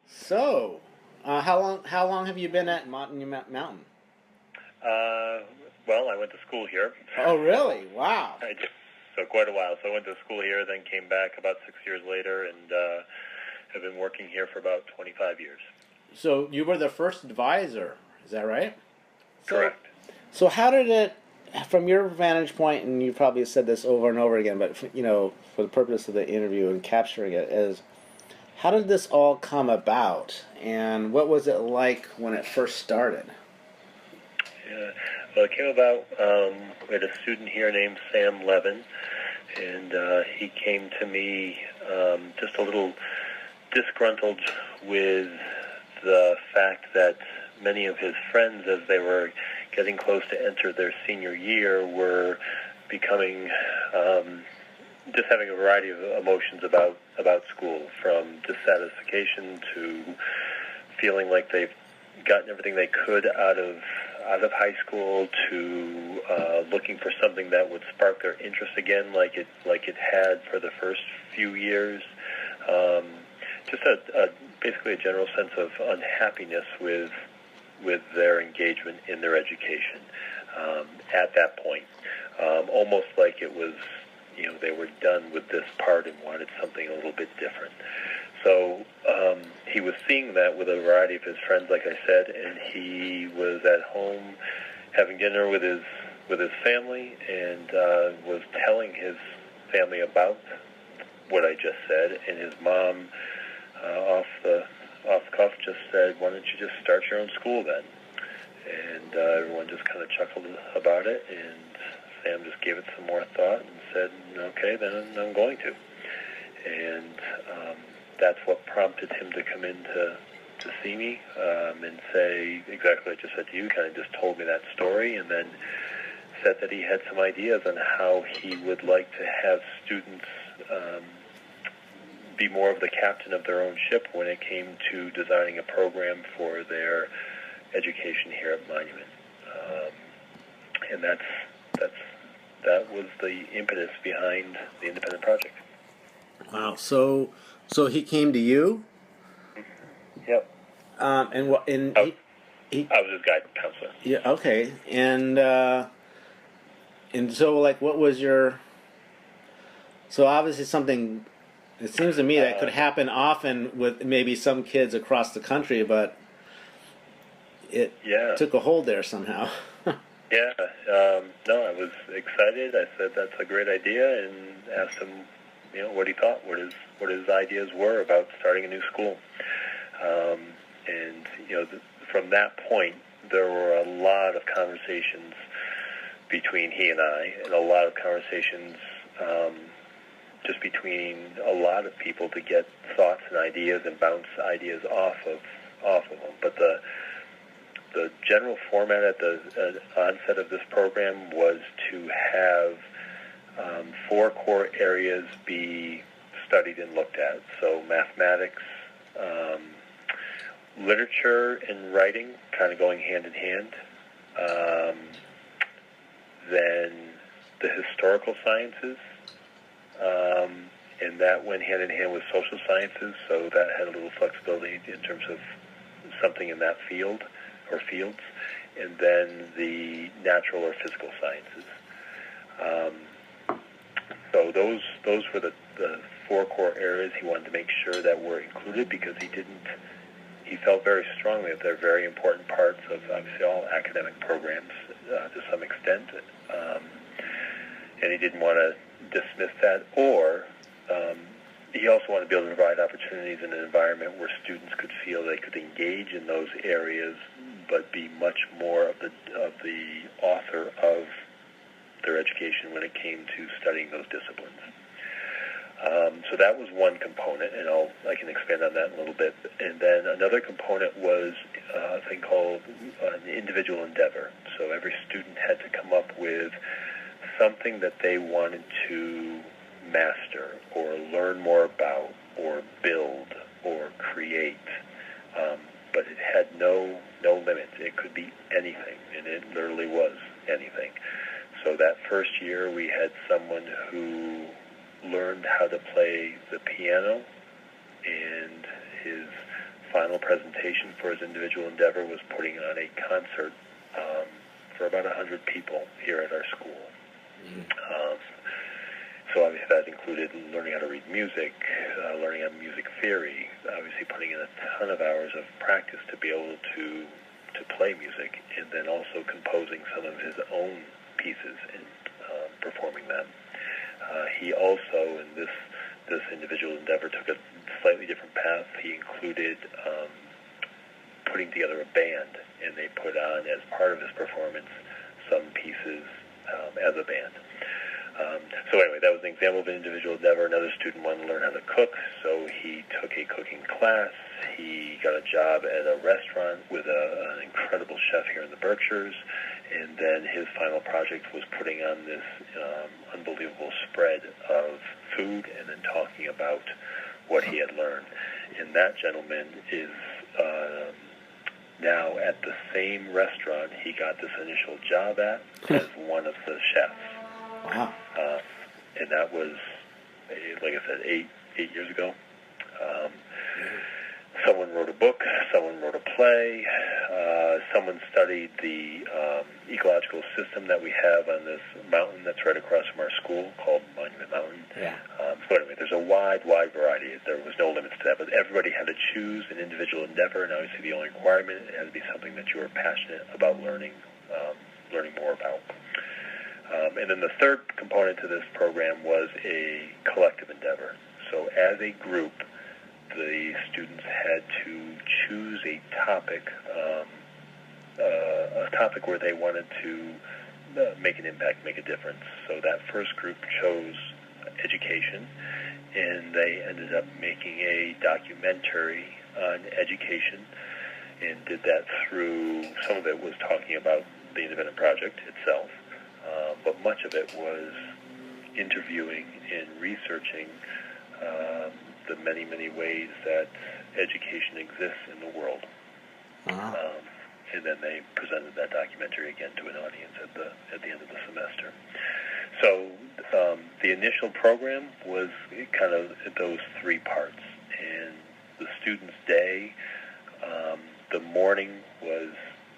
So, how long have you been at Mountain? Uh, well, I went to school here. Oh, really? Wow. I did. So quite a while. So I went to school here, then came back about 6 years later, and have been working here for about 25 years. So you were the first advisor, is that right? So, Correct. so how did it, from your vantage point, and you probably said this over and over again, but for the purpose of the interview and capturing it, is how did this all come about, and what was it like when it first started? Yeah. Well, it came about, we had a student here named Sam Levin, and he came to me just a little disgruntled with the fact that many of his friends, as they were getting close to enter their senior year, were becoming just having a variety of emotions about school, from dissatisfaction to feeling like they've gotten everything they could out of high school, to looking for something that would spark their interest again, like it had for the first few years. Just basically a general sense of unhappiness with their engagement in their education at that point. Almost like it was, they were done with this part and wanted something a little bit different. So he was seeing that with a variety of his friends, like I said, and he was at home having dinner with his family, and was telling his family about what I just said, and his mom, off the cuff, just said, "Why don't you just start your own school then?" And everyone just kind of chuckled about it, and Sam just gave it some more thought and said, "Okay, then I'm going to." And that's what prompted him to come in to see me and say exactly what I just said to you. Kind of just told me that story, and then said that he had some ideas on how he would like to have students be more of the captain of their own ship when it came to designing a program for their education here at Monument. And that was the impetus behind the independent project. Wow. So he came to you, Yep. and what? And I was his guidance counselor. yeah. Okay. And so, like, what was your? So obviously something. It seems to me that could happen often with maybe some kids across the country, but it took a hold there somehow. Yeah. No, I was excited. I said that's a great idea, and asked him, what he thought, what his ideas were about starting a new school. And from that point, there were a lot of conversations between he and I, and a lot of conversations just between a lot of people to get thoughts and ideas and bounce ideas off of them. But the general format at the onset of this program was to have 4 core areas be studied and looked at. So mathematics, literature and writing kind of going hand in hand. Then the historical sciences, and that went hand in hand with social sciences, so that had a little flexibility in terms of something in that field or fields. And then the natural or physical sciences. So those were the 4 core areas he wanted to make sure that were included, because he felt very strongly that they're very important parts of obviously all academic programs to some extent, and he didn't want to dismiss that. Or he also wanted to be able to provide opportunities in an environment where students could feel they could engage in those areas, but be much more of the author of their education when it came to studying those disciplines. So that was one component, and I can expand on that in a little bit. And then another component was a thing called an individual endeavor. So every student had to come up with something that they wanted to master or learn more about or build or create, but it had no limits. It could be anything, and it literally was anything. So that first year we had someone who learned how to play the piano, and his final presentation for his individual endeavor was putting on a concert for about 100 people here at our school. So obviously that included learning how to read music, learning on music theory, obviously putting in a ton of hours of practice to be able to play music, and then also composing some of his own pieces and performing them. He also, in this individual endeavor, took a slightly different path. He included putting together a band, and they put on, as part of his performance, some pieces as a band. So anyway, that was an example of an individual endeavor. Another student wanted to learn how to cook, so he took a cooking class. He got a job at a restaurant with an incredible chef here in the Berkshires, and then his final project was putting on this unbelievable spread of food and then talking about what he had learned. And that gentleman is now at the same restaurant he got this initial job at as one of the chefs. Wow. And that was, like I said, eight years ago. Someone wrote a book, someone wrote a play, someone studied the ecological system that we have on this mountain that's right across from our school called Monument Mountain. Yeah. So anyway, there's a wide variety. There was no limits to that, but everybody had to choose an individual endeavor, and obviously the only requirement, it had to be something that you were passionate about learning more about. And then the third component to this program was a collective endeavor. So as a group, the students had to choose a topic where they wanted to make an impact, make a difference. So that first group chose education, and they ended up making a documentary on education, and did that through, some of it was talking about the independent project itself, but much of it was interviewing and researching the many, many ways that education exists in the world. Uh-huh. And then they presented that documentary again to an audience at the end of the semester. So the initial program was kind of those three parts. And the students' day, the morning was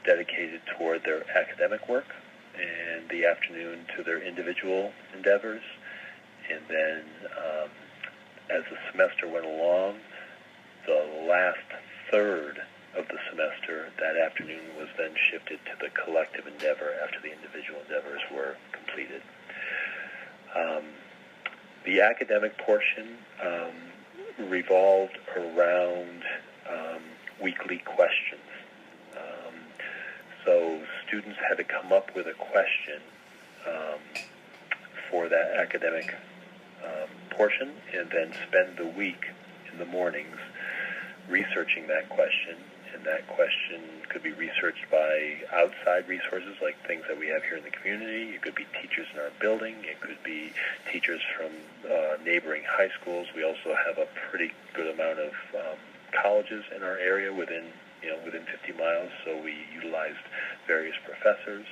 dedicated toward their academic work, and the afternoon to their individual endeavors. And then as the semester went along, the last third of the semester, that afternoon was then shifted to the collective endeavor after the individual endeavors were completed. The academic portion revolved around weekly questions. So students had to come up with a question for that academic portion, and then spend the week in the mornings researching that question. And that question could be researched by outside resources, like things that we have here in the community. It could be teachers in our building. It could be teachers from neighboring high schools. We also have a pretty good amount of colleges in our area within 50 miles, so we utilized various professors.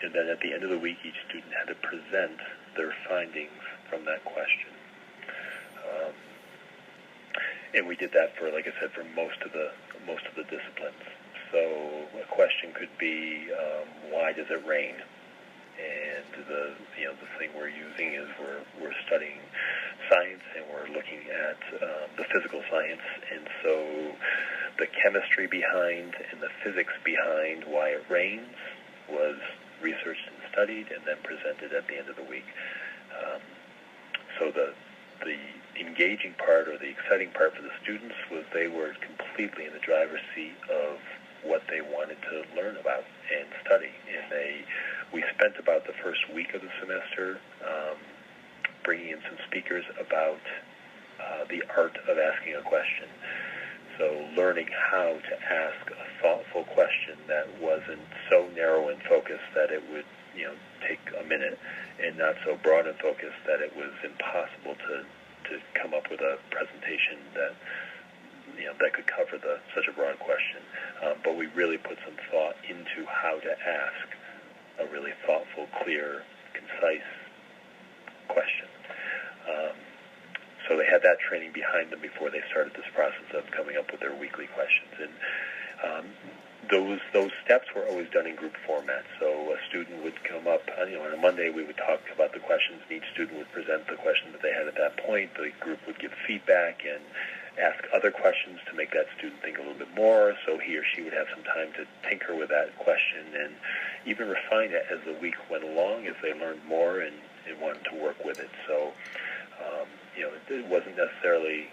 And then at the end of the week, each student had to present their findings from that question. And we did that for, like I said, for most of the disciplines. So a question could be, why does it rain? And the thing we're using is we're studying science, and we're looking at the physical science, and so the chemistry behind and the physics behind why it rains was researched and studied, and then presented at the end of the week. So the engaging part, or the exciting part for the students, was they were completely in the driver's seat of what they wanted to learn about and study. And we spent about the first week of the semester bringing in some speakers about the art of asking a question. So learning how to ask a thoughtful question that wasn't so narrow in focus that it would take a minute, and not so broad in focus that it was impossible to come up with a presentation that that could cover such a broad question. But we really put some thought into how to ask a really thoughtful, clear, concise question. So they had that training behind them before they started this process of coming up with their weekly questions. And those steps were always done in group format. So a student would come up, on a Monday we would talk about the questions, and each student would present the question that they had at that point. The group would give feedback and ask other questions to make that student think a little bit more, so he or she would have some time to tinker with that question and even refine it as the week went along as they learned more and wanted to work with it. So, it wasn't necessarily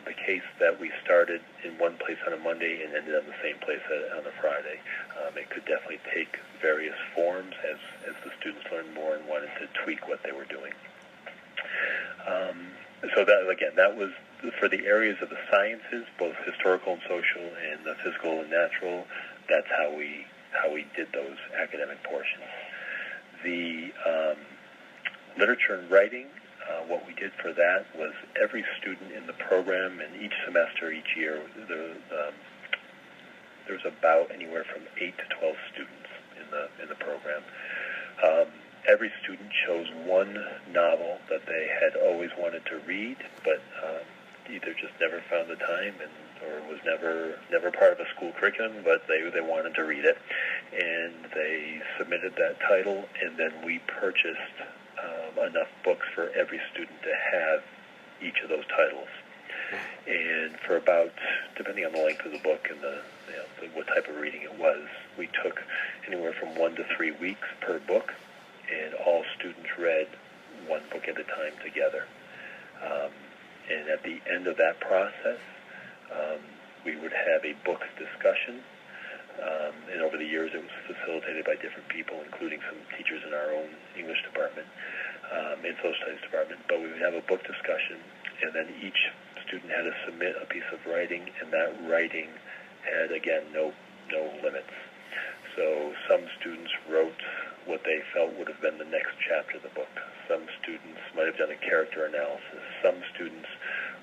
the case that we started in one place on a Monday and ended on the same place on a Friday. It could definitely take various forms as the students learned more and wanted to tweak what they were doing. So that was for the areas of the sciences, both historical and social, and the physical and natural. That's how we did those academic portions. The literature and writing, what we did for that was every student in the program, and each semester, each year, there's about anywhere from 8 to 12 students in the program. Every student chose one novel that they had always wanted to read, but either just never found the time or was never part of a school curriculum, but they wanted to read it. And they submitted that title, and then we purchased enough books for every student to have each of those titles. And for about, depending on the length of the book and what type of reading it was, we took anywhere from 1 to 3 weeks per book, and all students read one book at a time together. And at the end of that process, we would have a book discussion. And over the years, it was facilitated by different people, including some teachers in our own English department and social studies department. But we would have a book discussion, and then each student had to submit a piece of writing, and that writing had, again, no limits. So some students wrote what they felt would have been the next chapter of the book. Some students might have done a character analysis. Some students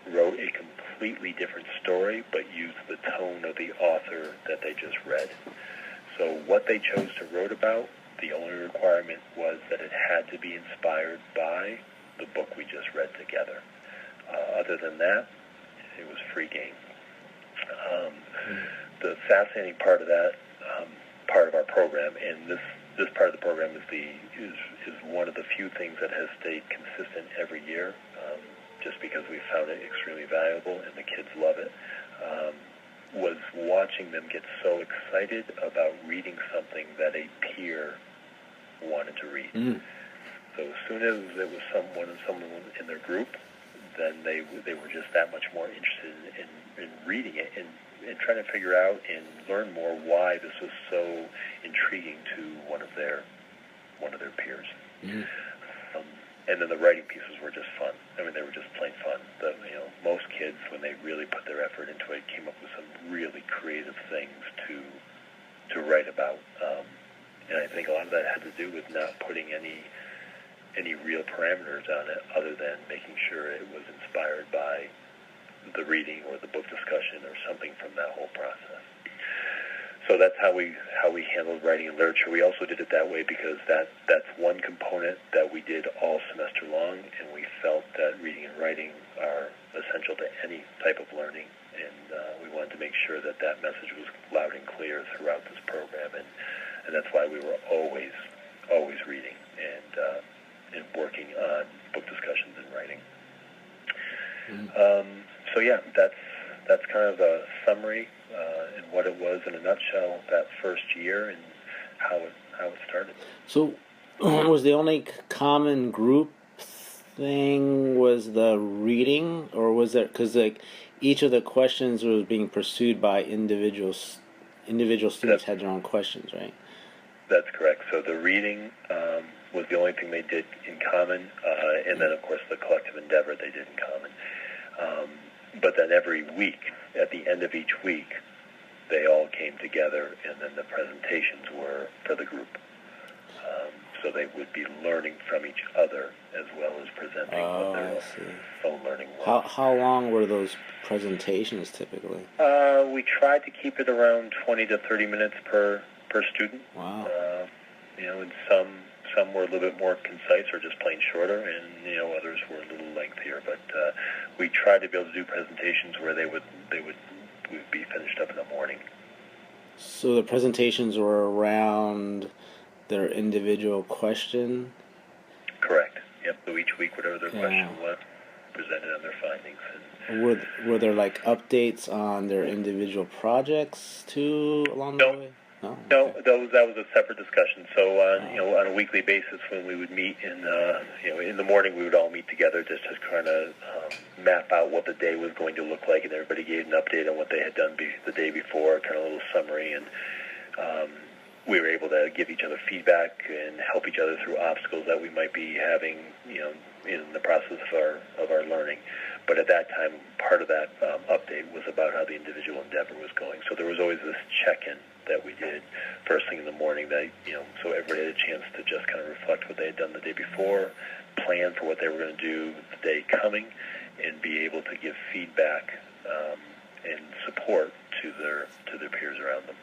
wrote a completely different story, but used the tone of the author that they just read. So what they chose to write about, the only requirement was that it had to be inspired by the book we just read together. Other than that, it was free game. The fascinating part of that, part of our program, and this part of the program is one of the few things that has stayed consistent every year, just because we found it extremely valuable and the kids love it, was watching them get so excited about reading something that a peer wanted to read. So as soon as it was someone in their group, then they were just that much more interested in reading it and trying to figure out and learn more why this was so intriguing to one of their peers. And then the writing pieces were just fun. I mean, they were just plain fun. Most kids, when they really put their effort into it, came up with some really creative things to write about. And I think a lot of that had to do with not putting any real parameters on it, other than making sure it was inspired by the reading or the book discussion or something from that whole process. So that's how we handled writing and literature. We also did it that way because that's one component that we did all semester long, and we felt that reading and writing are essential to any type of learning, and we wanted to make sure that message was loud and clear throughout this program, and that's why we were always reading and working on book discussions and writing. So yeah, that's kind of a summary and what it was in a nutshell that first year and how it started. So, was the only common group thing was the reading, or was there, because each of the questions was being pursued by individual students had their own questions, right? That's correct. So the reading was the only thing they did in common, and then of course the collective endeavor they did in common. But then every week, at the end of each week, they all came together, and then the presentations were for the group. So they would be learning from each other as well as presenting what their own learning was. How long were those presentations typically? We tried to keep it around 20 to 30 minutes per student. Wow. And some were a little bit more concise or just plain shorter, and others were a little lengthier. But we tried to be able to do presentations where would be finished up in the morning. So the presentations were around their individual question? Correct. Yep. So each week, whatever their question was, presented on their findings. And were there like updates on their individual projects too along the way? No. No, that was a separate discussion. So on a weekly basis, when we would meet in the morning, we would all meet together just to kind of map out what the day was going to look like, and everybody gave an update on what they had done the day before, kind of a little summary, and we were able to give each other feedback and help each other through obstacles that we might be having, in the process of our learning. But at that time, part of that update was about how the individual endeavor was going. So there was always this check-in that we did first thing in the morning that, so everybody had a chance to just kind of reflect what they had done the day before, plan for what they were going to do the day coming, and be able to give feedback and support to their peers around them.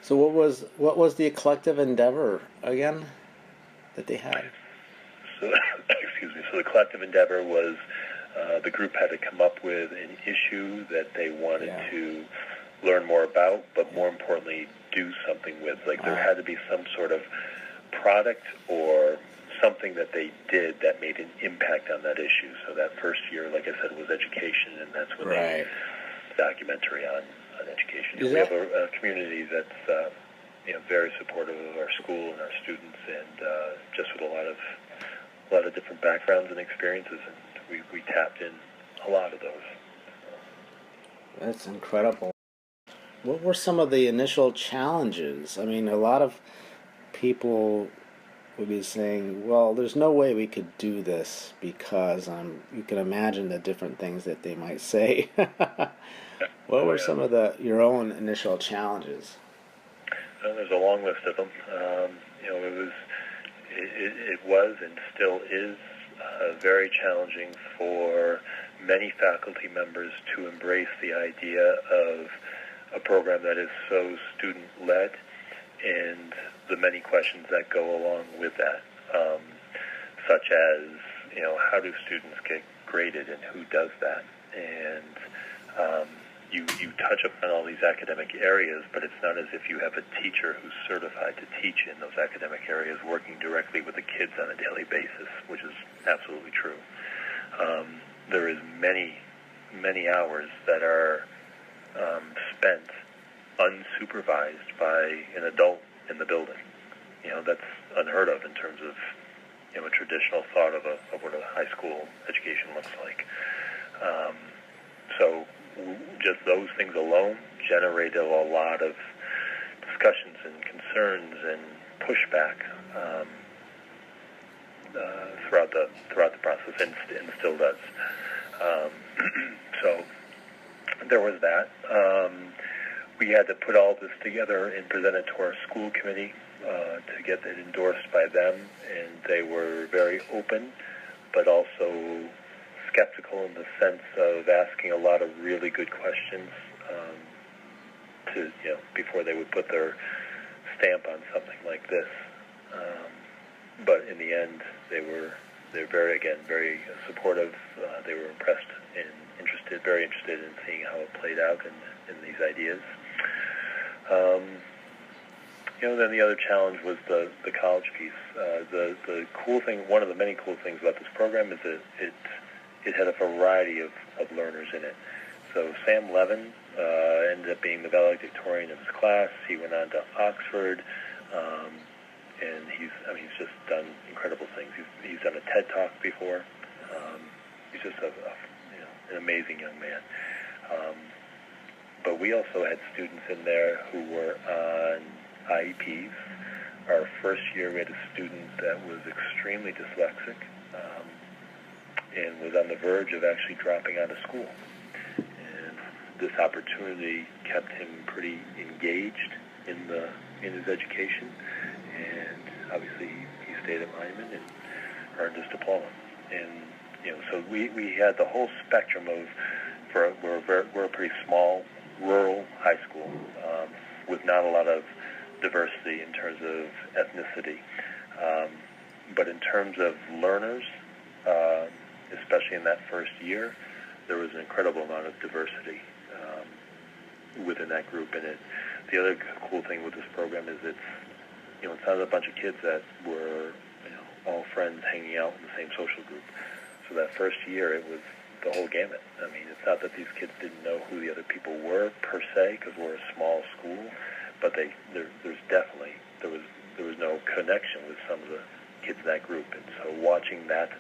So what was the collective endeavor again that they had? So, excuse me. So the collective endeavor was the group had to come up with an issue that they wanted to learn more about, but more importantly, do something with. Like there had to be some sort of product or something that they did that made an impact on that issue. So that first year, like I said, was education, and that's when they documentary on education. We have a community that's very supportive of our school and our students, and just with a lot of different backgrounds and experiences, and we tapped in a lot of those. That's incredible. What were some of the initial challenges? I mean, a lot of people would be saying, well, there's no way we could do this because you can imagine the different things that they might say. What were some of your own initial challenges? There's a long list of them. It was and still is very challenging for many faculty members to embrace the idea of a program that is so student-led and the many questions that go along with that, such as, how do students get graded and who does that? And you touch upon all these academic areas, but it's not as if you have a teacher who's certified to teach in those academic areas working directly with the kids on a daily basis, which is absolutely true. There is many hours that are spent unsupervised by an adult in the building. That's unheard of in terms of a traditional thought of what a high school education looks like. So just those things alone generated a lot of discussions and concerns and pushback throughout the process, and still does. So there was that. We had to put all this together and present it to our school committee to get it endorsed by them, and they were very open, but also skeptical in the sense of asking a lot of really good questions before they would put their stamp on something like this. But in the end, they're very supportive. They were impressed and very interested in seeing how it played out in these ideas. Then the other challenge was the college piece. The cool thing, one of the many cool things about this program is that it had a variety of learners in it. So Sam Levin ended up being the valedictorian of his class. He went on to Oxford, and he's just done incredible things. He's done a TED Talk before. He's just an amazing young man. But we also had students in there who were on IEPs. Our first year, we had a student that was extremely dyslexic and was on the verge of actually dropping out of school. And this opportunity kept him pretty engaged in his education, and obviously he stayed at Lyman and earned his diploma. And so we had the whole spectrum of. We're a pretty small rural high school with not a lot of diversity in terms of ethnicity, but in terms of learners, especially in that first year, there was an incredible amount of diversity within that group. And the other cool thing with this program is it's not a bunch of kids that were all friends hanging out in the same social group. So that first year, it was the whole gamut. I mean, it's not that these kids didn't know who the other people were per se, because we're a small school, but there's definitely there was no connection with some of the kids in that group. And so watching that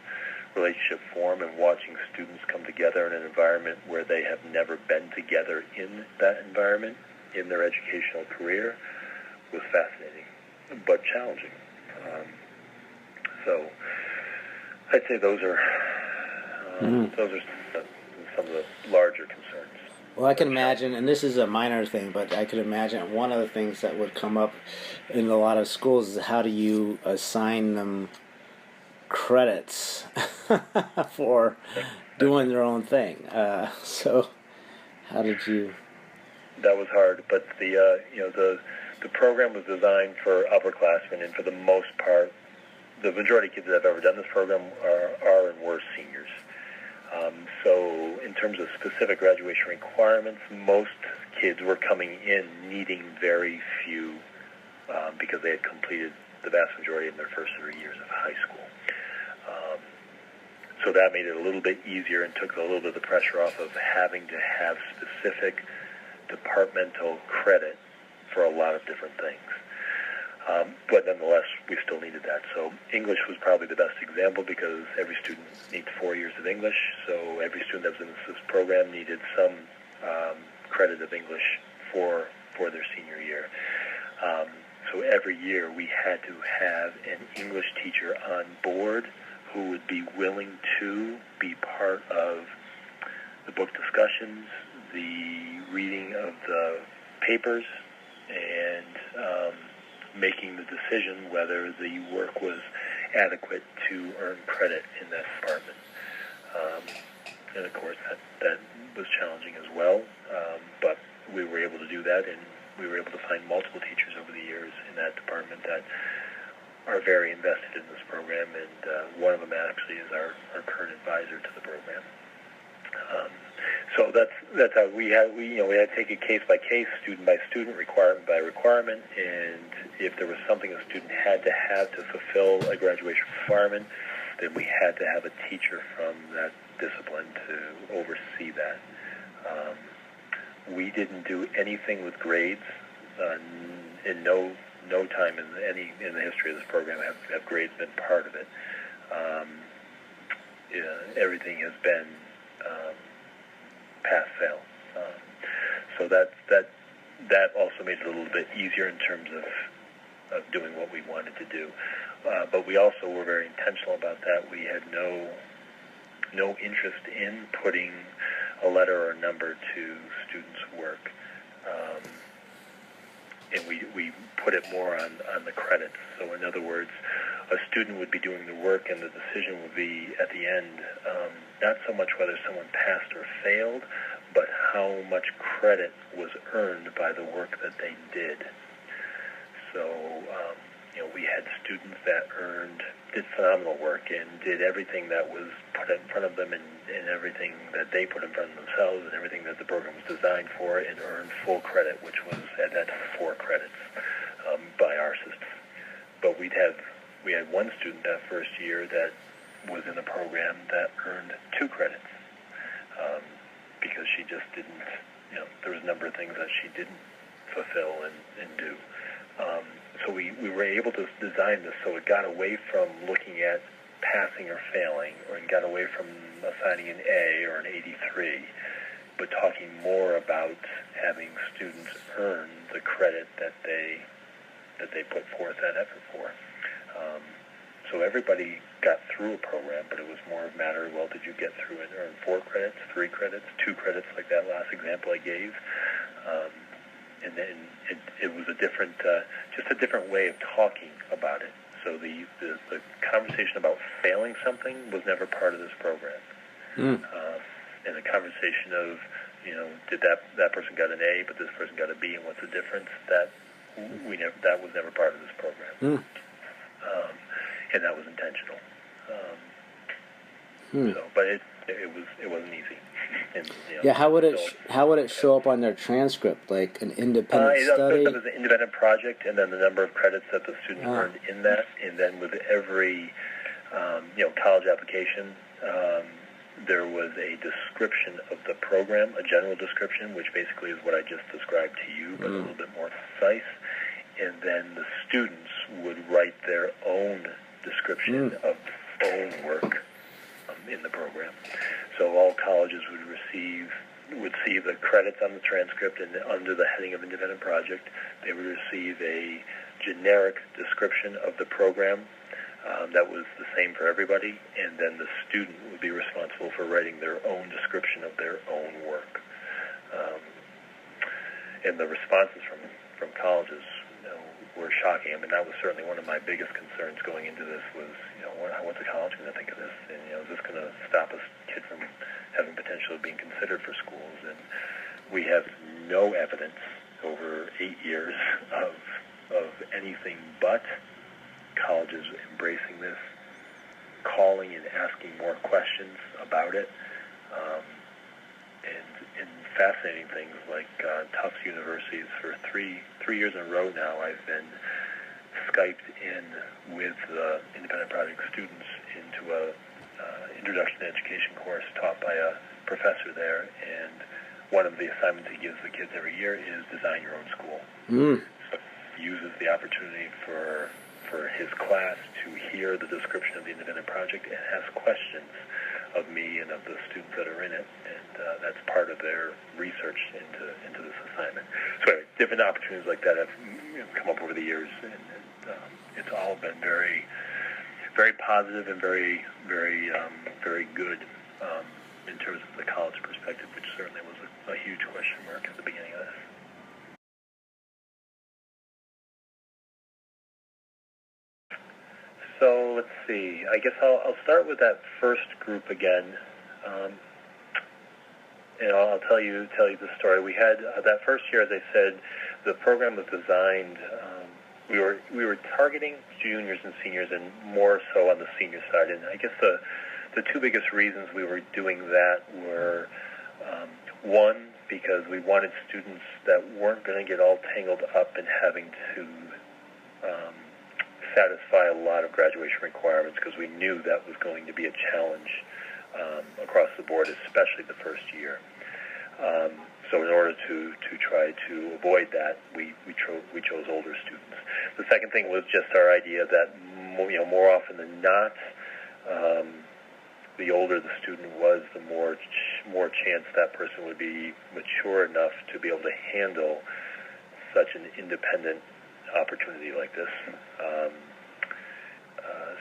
relationship form and watching students come together in an environment where they have never been together in that environment in their educational career was fascinating, but challenging. So I'd say those are some of the larger concerns. Well, I can imagine, and this is a minor thing, but I could imagine one of the things that would come up in a lot of schools is how do you assign them credits for doing their own thing. So how did you... That was hard, but the program was designed for upperclassmen, and for the most part, the majority of kids that have ever done this program are and were seniors. So in terms of specific graduation requirements, most kids were coming in needing very few because they had completed the vast majority in their first 3 years of high school. So that made it a little bit easier and took a little bit of the pressure off of having to have specific departmental credit for a lot of different things. But nonetheless, we still needed that. So English was probably the best example because every student needs 4 years of English. So every student that was in this program needed some credit of English for their senior year. So every year we had to have an English teacher on board who would be willing to be part of the book discussions, the reading of the papers, and making the decision whether the work was adequate to earn credit in that department. And of course, that was challenging as well, but we were able to do that, and we were able to find multiple teachers over the years in that department that are very invested in this program, and one of them actually is our current advisor to the program. So that's how we had to take it case by case, student by student, requirement by requirement, and if there was something a student had to fulfill a graduation requirement, then we had to have a teacher from that discipline to oversee that. We didn't do anything with grades. In no time in the history of this program have grades been part of it. Everything has been pass-fail. So that also made it a little bit easier in terms of doing what we wanted to do. But we also were very intentional about that. We had no interest in putting a letter or a number to students' work. And we put it more on the credits. So in other words, a student would be doing the work and the decision would be at the end, not so much whether someone passed or failed, but how much credit was earned by the work that they did. So, we had students that did phenomenal work and did everything that was put in front of them and everything that they put in front of themselves and everything that the program was designed for, and earned full credit, which was at that time 4 credits by our system. But we had one student that first year that was in the program that earned 2 credits because she just didn't, there was a number of things that she didn't fulfill and do. So we were able to design this so it got away from looking at passing or failing, or it got away from assigning an A or an 83, but talking more about having students earn the credit that they put forth that effort for. So everybody got through a program, but it was more a matter of, well, did you get through and earn 4 credits, 3 credits, 2 credits, like that last example I gave? And then it was just a different way of talking about it. So the conversation about failing something was never part of this program. And the conversation of, did that person got an A, but this person got a B, and what's the difference? That was never part of this program. And that was intentional. So, but it wasn't easy. And, Yeah, how would it show up on their transcript? Like an independent study? It was an independent project, and then the number of credits that the student earned in that, and then with every college application, there was a description of the program, a general description, which basically is what I just described to you, but a little bit more precise. And then the students would write their own description of their own work in the program. So all colleges would see the credits on the transcript, and under the heading of independent project, they would receive a generic description of the program that was the same for everybody, and then the student would be responsible for writing their own description of their own work. And the responses from colleges were shocking. I mean, that was certainly one of my biggest concerns going into this was, what's a college going to think of this? And, is this going to stop a kid from having potential of being considered for schools? And we have no evidence over 8 years of anything but colleges embracing this, calling and asking more questions about it, and fascinating things like Tufts universities. For three years in a row now, I've been Skyped in with independent project students into a introduction to education course taught by a professor there, and one of the assignments he gives the kids every year is design your own school. So he uses the opportunity for his class to hear the description of the independent project and ask questions of me and of the students that are in it, and that's part of their research into this assignment. So anyway, different opportunities like that have come up over the years, and it's all been very, very positive and very, very, very good in terms of the college perspective, which certainly was a huge question mark at the beginning of this. So let's see. I guess I'll start with that first group again, and I'll tell you the story. We had that first year, as I said, the program was designed. We were targeting juniors and seniors, and more so on the senior side. And I guess the two biggest reasons we were doing that were one, because we wanted students that weren't going to get all tangled up in having to satisfy a lot of graduation requirements, because we knew that was going to be a challenge across the board, especially the first year. So in order to try to avoid that, we chose older students. The second thing was just our idea that more often than not, the older the student was, the more chance that person would be mature enough to be able to handle such an independent opportunity like this.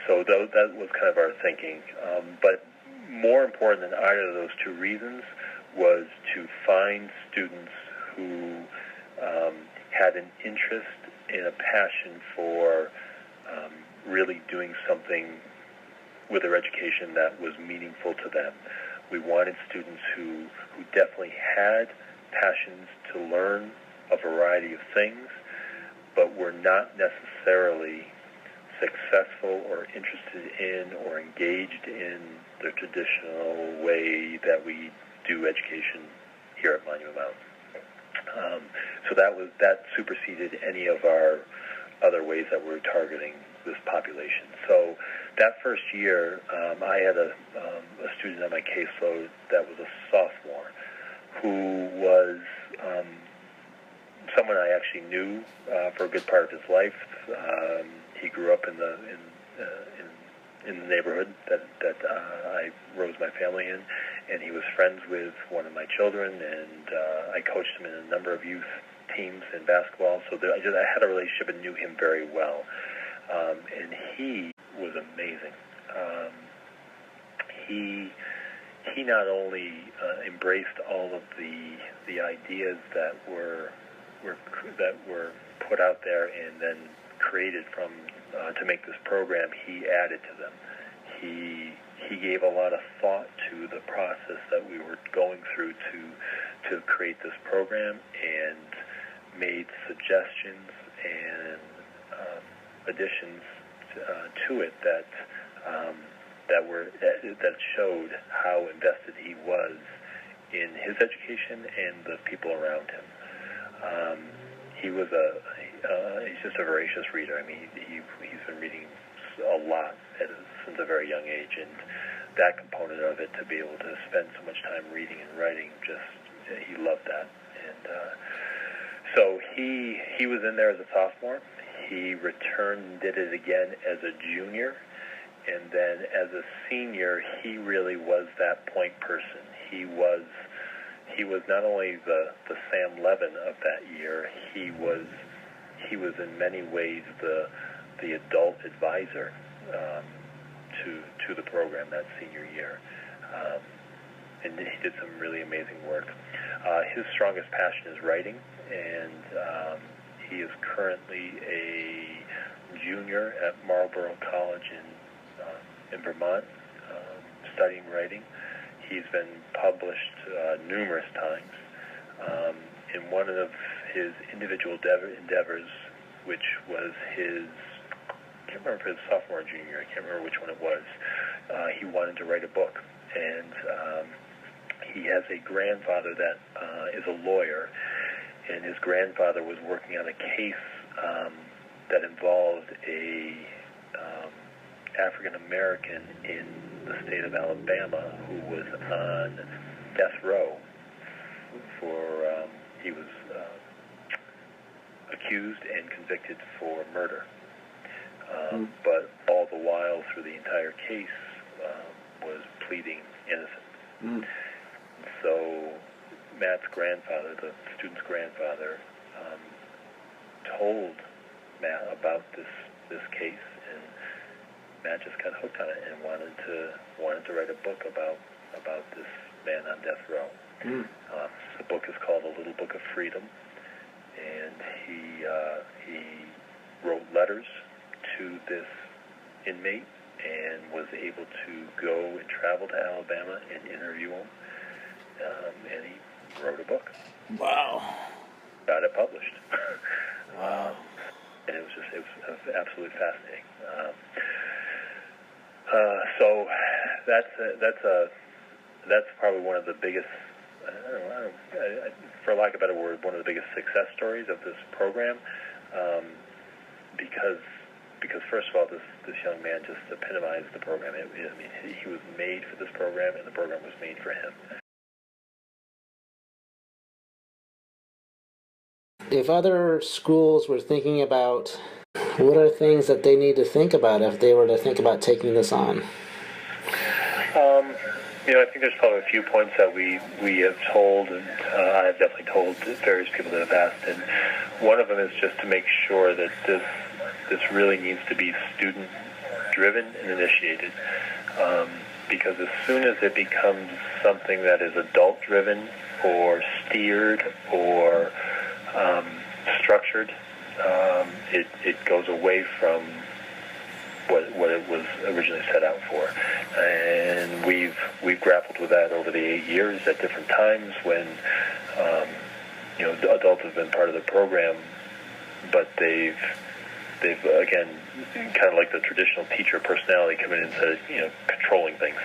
So that was kind of our thinking. But more important than either of those two reasons was to find students who had an interest and a passion for really doing something with their education that was meaningful to them. We wanted students who definitely had passions to learn a variety of things, but were not necessarily successful or interested in or engaged in the traditional way that we do education here at Monument Mountain. So that superseded any of our other ways that we're targeting this population. So that first year, I had a student on my caseload that was a sophomore who was someone I actually knew for a good part of his life. He grew up in the neighborhood that I rose my family in, and he was friends with one of my children, and I coached him in a number of youth teams in basketball. So I had a relationship and knew him very well, and he was amazing. He not only embraced all of the ideas that were put out there and then created to make this program, he added to them. He gave a lot of thought to the process that we were going through to create this program, and made suggestions and additions to it that that showed how invested he was in his education and the people around him. He's just a voracious reader. I mean, he's been reading a lot since a very young age, and that component of it, to be able to spend so much time reading and writing, he loved that. And so he was in there as a sophomore. He returned and did it again as a junior, and then as a senior, he really was that point person. He was not only the Sam Levin of that year. He was in many ways the adult advisor to the program that senior year, and he did some really amazing work. His strongest passion is writing, and he is currently a junior at Marlborough College in Vermont, studying writing. He's been published numerous times. In one of his individual endeavors, which was I can't remember if it was sophomore or junior, I can't remember which one it was, he wanted to write a book. And he has a grandfather that is a lawyer, and his grandfather was working on a case that involved a African American in the state of Alabama who was on death row for he was accused and convicted for murder. But all the while through the entire case was pleading innocent. So Matt's grandfather, the student's grandfather, told Matt about this case, and Matt just got hooked on it and wanted to write a book about this man on death row. The book is called A Little Book of Freedom, and he wrote letters to this inmate and was able to go and travel to Alabama and interview him, and he wrote a book. Wow. Got it published. Wow. And it was absolutely fascinating. So that's probably one of the biggest, for lack of a better word, one of the biggest success stories of this program, because first of all, this young man just epitomized the program. He was made for this program, and the program was made for him. If other schools were thinking about what are things that they need to think about if they were to think about taking this on? I think there's probably a few points that we have told, and I have definitely told various people that have asked, and one of them is just to make sure that this really needs to be student-driven and initiated, because as soon as it becomes something that is adult-driven or steered or structured, it goes away from what it was originally set out for. And we've grappled with that over the 8 years at different times when adults have been part of the program, but they've again, kind of like the traditional teacher personality, come in and said, controlling things.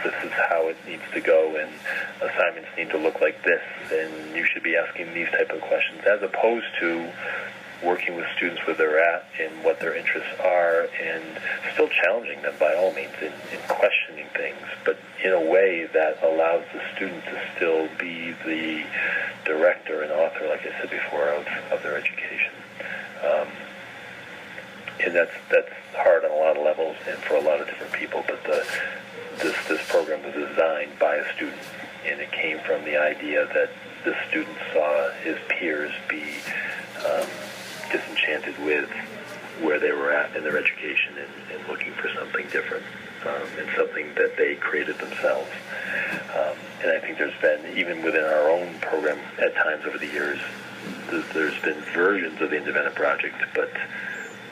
This is how it needs to go, and assignments need to look like this, and you should be asking these type of questions, as opposed to working with students where they're at and what their interests are, and still challenging them by all means in questioning things, but in a way that allows the student to still be the director and author, like I said before, of their education. And that's hard on a lot of levels and for a lot of different people, but this program was designed by a student, and it came from the idea that the student saw his peers be disenchanted with where they were at in their education and looking for something different, and something that they created themselves. And I think there's been, even within our own program at times over the years, there's been versions of the Independent Project, but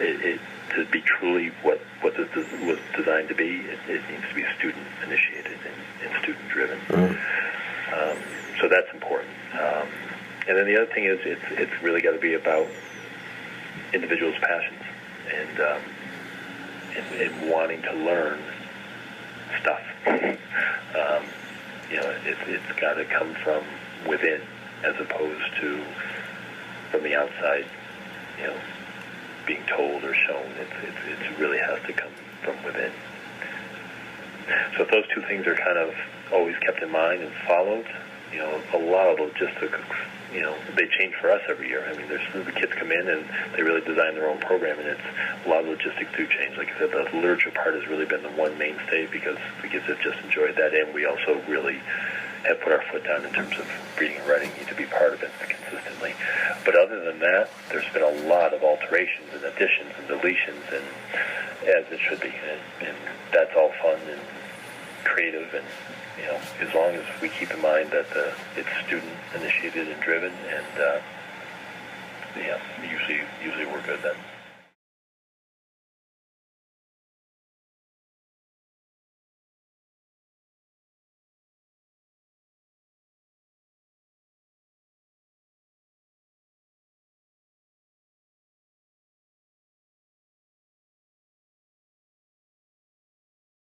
it to be truly what this was designed to be, it needs to be student-initiated and student-driven. So that's important. And then the other thing is it's really got to be about individuals' passions, in wanting to learn stuff. It's got to come from within as opposed to from the outside, being told or shown. It really has to come from within. So if those two things are kind of always kept in mind and followed, a lot of logistics, they change for us every year. I mean, the kids come in and they really design their own program, and it's a lot of logistics do change. Like I said, the literature part has really been the one mainstay because the kids have just enjoyed that, and we also really have put our foot down in terms of reading and writing need to be part of it consistently. But other than that, there's been a lot of alterations and additions and deletions, and as it should be, and that's all fun and creative, and as long as we keep in mind that it's student initiated and driven, and usually we're good then.